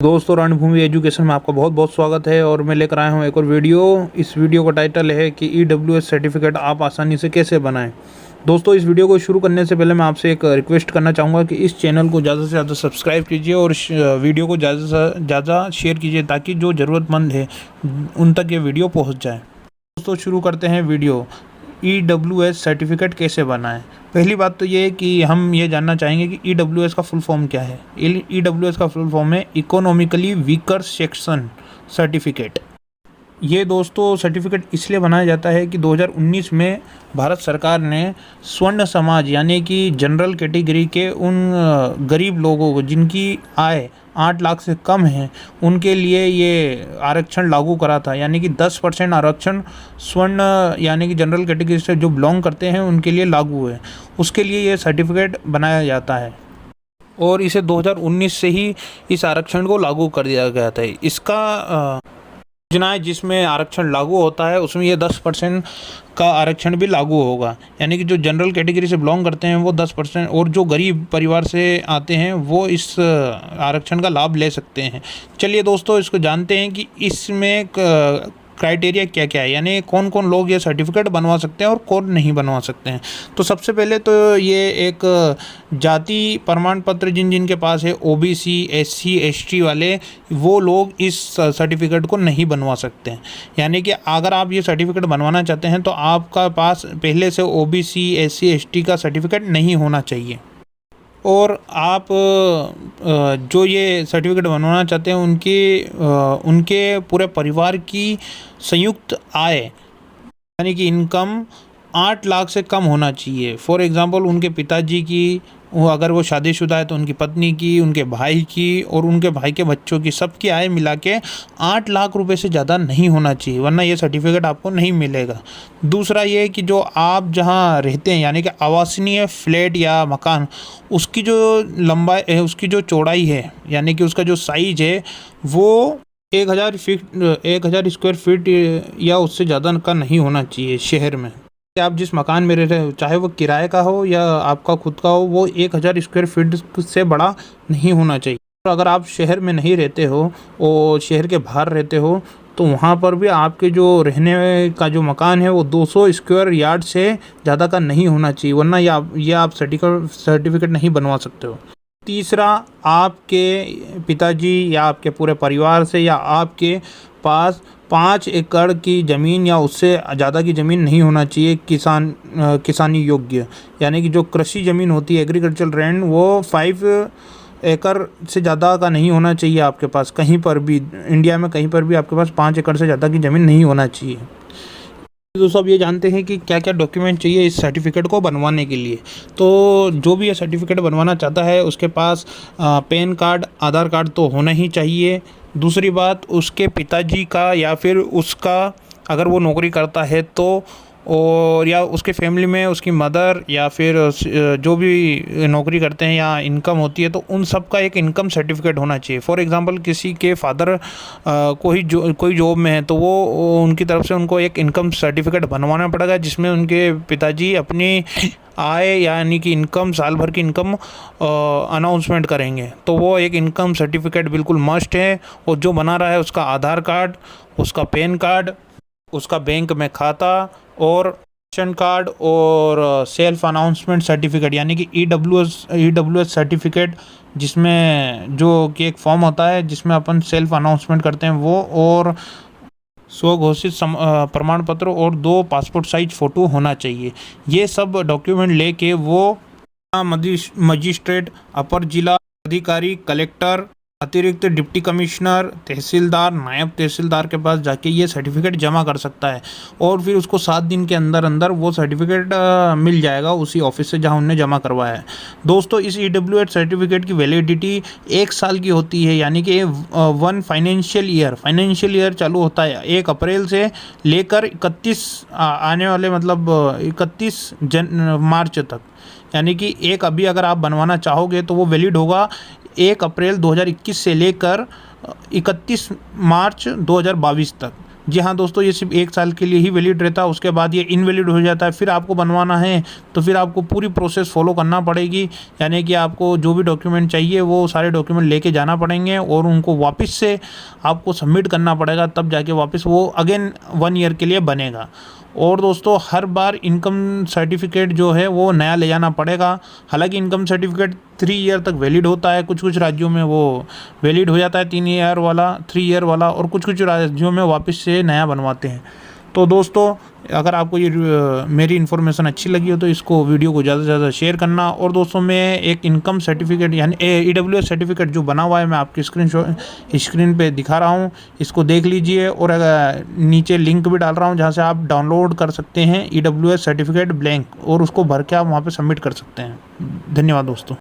दोस्तों, रणभूमि एजुकेशन में आपका बहुत बहुत स्वागत है और मैं लेकर आया हूँ एक और वीडियो। इस वीडियो का टाइटल है कि EWS सर्टिफिकेट आप आसानी से कैसे बनाएं। दोस्तों, इस वीडियो को शुरू करने से पहले मैं आपसे एक रिक्वेस्ट करना चाहूँगा कि इस चैनल को ज़्यादा से ज़्यादा सब्सक्राइब कीजिए और इस वीडियो को ज़्यादा से ज़्यादा शेयर कीजिए ताकि जो ज़रूरतमंद है उन तक ये वीडियो पहुँच जाए। दोस्तों, शुरू करते हैं वीडियो। EWS सर्टिफिकेट कैसे बनाएं। पहली बात तो ये है कि हम ये जानना चाहेंगे कि EWS का फुल फॉर्म क्या है। EWS का फुल फॉर्म है इकोनॉमिकली वीकर सेक्शन सर्टिफिकेट। ये दोस्तों सर्टिफिकेट इसलिए बनाया जाता है कि 2019 में भारत सरकार ने स्वर्ण समाज यानी कि जनरल कैटेगरी के उन गरीब लोगों को जिनकी आय 8 लाख से कम है उनके लिए ये आरक्षण लागू करा था। यानी कि 10% आरक्षण स्वर्ण यानी कि जनरल कैटेगरी से जो बिलोंग करते हैं उनके लिए लागू है। उसके लिए ये सर्टिफिकेट बनाया जाता है और इसे 2019 से ही इस आरक्षण को लागू कर दिया गया था। इसका योजनाएं जिसमें आरक्षण लागू होता है उसमें ये 10% का आरक्षण भी लागू होगा। यानी कि जो जनरल कैटेगरी से बिलोंग करते हैं वो 10% और जो गरीब परिवार से आते हैं वो इस आरक्षण का लाभ ले सकते हैं। चलिए दोस्तों, इसको जानते हैं कि इसमें क्राइटेरिया क्या क्या है, यानी कौन कौन लोग ये सर्टिफिकेट बनवा सकते हैं और कौन नहीं बनवा सकते हैं। तो सबसे पहले तो ये एक जाति प्रमाण पत्र जिनके पास है, OBC SC ST वाले, वो लोग इस सर्टिफिकेट को नहीं बनवा सकते हैं। यानी कि अगर आप ये सर्टिफिकेट बनवाना चाहते हैं तो आपका पास पहले से OBC SC ST का सर्टिफिकेट नहीं होना चाहिए और आप जो ये सर्टिफिकेट बनवाना चाहते हैं उनके पूरे परिवार की संयुक्त आय यानी कि इनकम 8 लाख से कम होना चाहिए। फॉर एग्ज़ाम्पल, उनके पिताजी की, अगर वो शादीशुदा है तो उनकी पत्नी की, उनके भाई की और उनके भाई के बच्चों की, सबकी आय मिला के 8 लाख रुपए से ज़्यादा नहीं होना चाहिए, वरना ये सर्टिफिकेट आपको नहीं मिलेगा। दूसरा ये कि जो आप जहाँ रहते हैं यानी कि आवासीय फ्लैट या मकान, उसकी जो लंबाई है, उसकी जो चौड़ाई है यानी कि उसका जो साइज है वो 1000 स्क्वायर फीट या उससे ज़्यादा का नहीं होना चाहिए शहर में। आप जिस मकान में रह रहे हो, चाहे वो किराए का हो या आपका खुद का हो, वो 1000 स्क्वायर फीट से बड़ा नहीं होना चाहिए। और अगर आप शहर में नहीं रहते हो और शहर के बाहर रहते हो तो वहाँ पर भी आपके जो रहने का जो मकान है वो 200 स्क्वायर यार्ड से ज़्यादा का नहीं होना चाहिए, वरना ये आप सर्टिफिकेट नहीं बनवा सकते हो। तीसरा, आपके पिताजी या आपके पूरे परिवार से या आपके पास 5 एकड़ की ज़मीन या उससे ज़्यादा की ज़मीन नहीं होना चाहिए किसानी योग्य। यानी कि जो कृषि ज़मीन होती है, एग्रीकल्चर लैंड, वो 5 एकड़ से ज़्यादा का नहीं होना चाहिए आपके पास। कहीं पर भी इंडिया में कहीं पर भी आपके पास 5 एकड़ से ज़्यादा की ज़मीन नहीं होना चाहिए। दोस्तों, अब ये जानते हैं कि क्या क्या डॉक्यूमेंट चाहिए इस सर्टिफिकेट को बनवाने के लिए। तो जो भी ये सर्टिफिकेट बनवाना चाहता है उसके पास पैन कार्ड, आधार कार्ड तो होना ही चाहिए। दूसरी बात, उसके पिताजी का या फिर उसका, अगर वो नौकरी करता है तो, और या उसके फैमिली में उसकी मदर या फिर जो भी नौकरी करते हैं या इनकम होती है तो उन सब का एक इनकम सर्टिफिकेट होना चाहिए। फॉर एग्जांपल, किसी के फादर कोई जॉब में है तो वो उनकी तरफ से उनको एक इनकम सर्टिफिकेट बनवाना पड़ेगा जिसमें उनके पिताजी अपनी आय यानी कि इनकम, साल भर की इनकम अनाउंसमेंट करेंगे। तो वो एक इनकम सर्टिफिकेट बिल्कुल मस्ट है। और जो बना रहा है उसका आधार कार्ड, उसका पैन कार्ड, उसका बैंक में खाता और राशन कार्ड और सेल्फ अनाउंसमेंट सर्टिफिकेट यानी कि EWS सर्टिफिकेट, जिसमें जो कि एक फॉर्म होता है जिसमें अपन सेल्फ अनाउंसमेंट करते हैं वो, और स्वघोषित प्रमाण पत्र और 2 पासपोर्ट साइज फ़ोटो होना चाहिए। ये सब डॉक्यूमेंट लेके वो मजिस्ट्रेट, अपर जिला अधिकारी, कलेक्टर, अतिरिक्त डिप्टी कमिश्नर, तहसीलदार, नायब तहसीलदार के पास जाके ये सर्टिफिकेट जमा कर सकता है और फिर उसको 7 दिन के अंदर अंदर वो सर्टिफिकेट मिल जाएगा उसी ऑफिस से जहां उन्होंने जमा करवाया है। दोस्तों, इस EWS सर्टिफिकेट की वैलिडिटी 1 साल की होती है। यानी कि 1 फाइनेंशियल ईयर चालू होता है 1 अप्रैल से लेकर 31 आने वाले मतलब 31 मार्च तक। यानी कि एक अभी अगर आप बनवाना चाहोगे तो वो वैलिड होगा 1 अप्रैल 2021 से लेकर 31 मार्च 2022 तक। जी हाँ दोस्तों, ये सिर्फ 1 साल के लिए ही वैलिड रहता है, उसके बाद ये इनवैलिड हो जाता है। फिर आपको बनवाना है तो फिर आपको पूरी प्रोसेस फॉलो करना पड़ेगी, यानी कि आपको जो भी डॉक्यूमेंट चाहिए वो सारे डॉक्यूमेंट लेके जाना पड़ेंगे और उनको वापस से आपको सबमिट करना पड़ेगा, तब जाके वापस वो अगेन 1 ईयर के लिए बनेगा। और दोस्तों हर बार इनकम सर्टिफिकेट जो है वो नया ले जाना पड़ेगा। हालांकि इनकम सर्टिफिकेट 3 ईयर तक वैलिड होता है, कुछ कुछ राज्यों में वो वैलिड हो जाता है 3 ईयर वाला, 3 ईयर वाला, और कुछ कुछ राज्यों में वापस से नया बनवाते हैं। तो दोस्तों अगर आपको ये मेरी इन्फॉर्मेशन अच्छी लगी हो तो इसको वीडियो को ज़्यादा से ज़्यादा शेयर करना। और दोस्तों मैं एक इनकम सर्टिफिकेट यानी EWS सर्टिफिकेट जो बना हुआ है मैं आपकी स्क्रीन पे दिखा रहा हूँ, इसको देख लीजिए। और नीचे लिंक भी डाल रहा हूँ जहाँ से आप डाउनलोड कर सकते हैं EWS सर्टिफिकेट ब्लैंक, और उसको भर के आप वहाँ पर सबमिट कर सकते हैं। धन्यवाद दोस्तों।